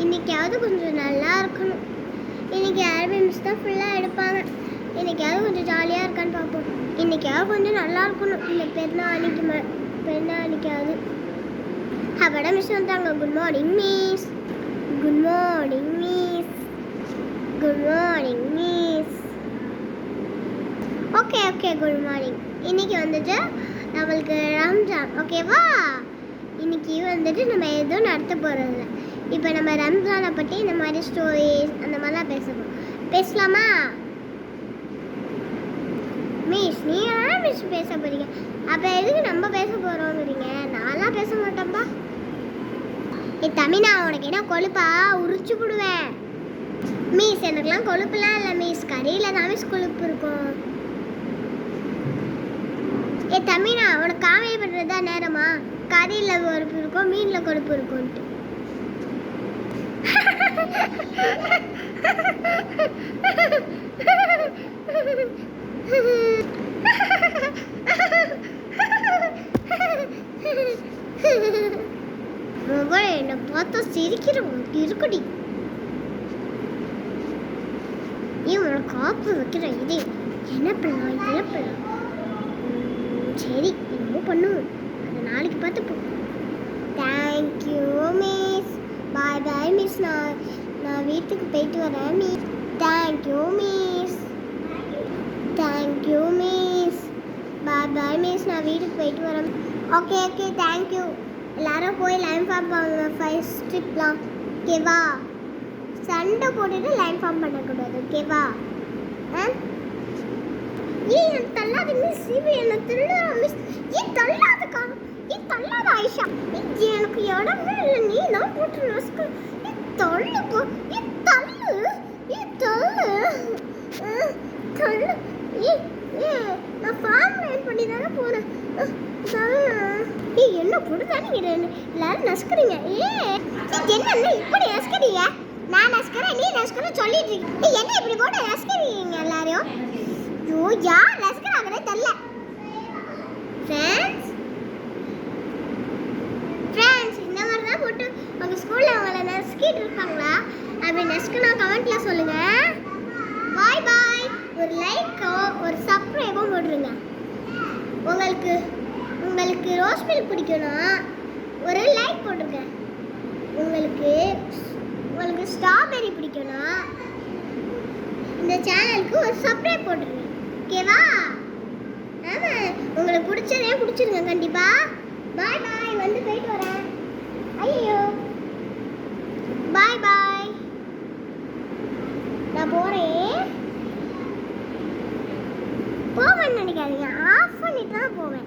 இன்னைக்காவது கொஞ்சம் நல்லா இருக்கணும். இன்னைக்கு அரபி மிஸ் தான் ஃபுல்லாக எடுப்பாங்க. இன்னைக்காவது கொஞ்சம் ஜாலியாக இருக்கான்னு பார்ப்போம். இன்னைக்காவது கொஞ்சம் நல்லா இருக்கணும். இல்லை பெருநாளைக்காவது அவட மிஸ் வந்தாங்க. Good morning miss. Good morning miss. Good morning miss. Okay good morning. இன்னைக்கு வந்துட்டு நம்மளுக்கு ரம்ஜான், ஓகேவா? இன்னைக்கு வந்துட்டு நம்ம எதுவும் நடத்த போகிறதில்ல. இப்போ நம்ம ரம்ஜானை பற்றி இந்த மாதிரி ஸ்டோரிஸ் அந்த மாதிரிலாம் பேசலாமா? மிஸ் நீங்கள் மிஸ் பேச போகிறீங்க, அப்போ எதுக்கு நம்ம பேச போகிறோங்கிறீங்க? நான்லாம் பேச மாட்டேன்ப்பா. தமிழா உனக்கு என்ன கொழுப்பா? உரிச்சு விடுவேன். மிஸ் எனக்குலாம் கொழுப்புலாம் இல்லை மிஸ், கறியில் தான் மிஸ் கொழுப்பு இருக்கும். தமிழா உனக்கு காமெடி பண்ணுறது தான் நேரமா? கறியில் கொழுப்பு இருக்கும், மீனில் கொழுப்பு இருக்கும்ட்டு. என்னை பார்த்தா சிரிக்கிறவங்க இருக்குடி. உனக்கு காப்பு வைக்கிற இது என்ன பண்ணலாம்? சரி என்னமோ பண்ணுவோம், அது நாளைக்கு பார்த்துப்போம். Thank you miss. பாய் மிஸ். நான் வீட்டுக்கு போயிட்டு வரேன் மிஸ். Thank you miss. பாய் மிஸ். நான் வீட்டுக்கு போயிட்டு வரேன். Okay thank you. எல்லாரும் போய் லைன் ஃபார்ம் பண்ணுங்க ஃபர்ஸ்ட் ட்ரிப்லாம், ஓகேவா? சண்டை போட்டுட்டு லைன் ஃபார்ம் பண்ணக்கூடாது, ஓகேவா? ஏன் தள்ளாத மிஸ், என்ன தள்ளாத மிஸ், தள்ளாத ஆயிஷா. எனக்கு இடமே இல்லை, நீ தான் போட்டு நசுக்கு. நான் ஃபார்ம் லைன் பண்ணி தானே போனேன். என்ன புடுதானே எல்லாரும் நசுக்குறீங்க. என்ன இப்படி நசுக்குறீங்க? நான் நசுக்கிறேன், நீ நசுக்கிற சொல்லிட்டு இருக்கீங்க. என்ன இப்படி போட்டு நசுக்குறீங்க எல்லாரையும்? யார் நசுக்கிறாங்கன்னே தெரியல. ஃப்ரெண்ட்ஸ் இந்த மாதிரி தான் போட்டு உங்கள் ஸ்கூலில் அவங்கள நசுக்கிட்டு இருப்பாங்களா? அப்படி நசுக்குனா கமெண்ட்டில் சொல்லுங்கள். பாய். ஒரு லைக்கோ ஒரு சப்ஸ்கிரைபோ போட்டுருங்க. உங்களுக்கு ரோஸ் மில்க் பிடிக்கும்னா ஒரு லைக் போட்டுருங்க. உங்களுக்கு ஸ்ட்ராபெரி பிடிக்கும்னா இந்த சேனலுக்கு ஒரு சப்ஸ்கிரைப் போட்டுருங்க, ஓகேவா? ஆமாம், உங்களுக்கு பிடிச்சிருங்க கண்டிப்பாக. பாய். வந்து போயிட்டு வரேன். ஐயோ பாய். நான் போகிறேன். போவேன்னு நினைக்காதீங்க, ஆஃப் பண்ணிட்டு தான் போவேன்.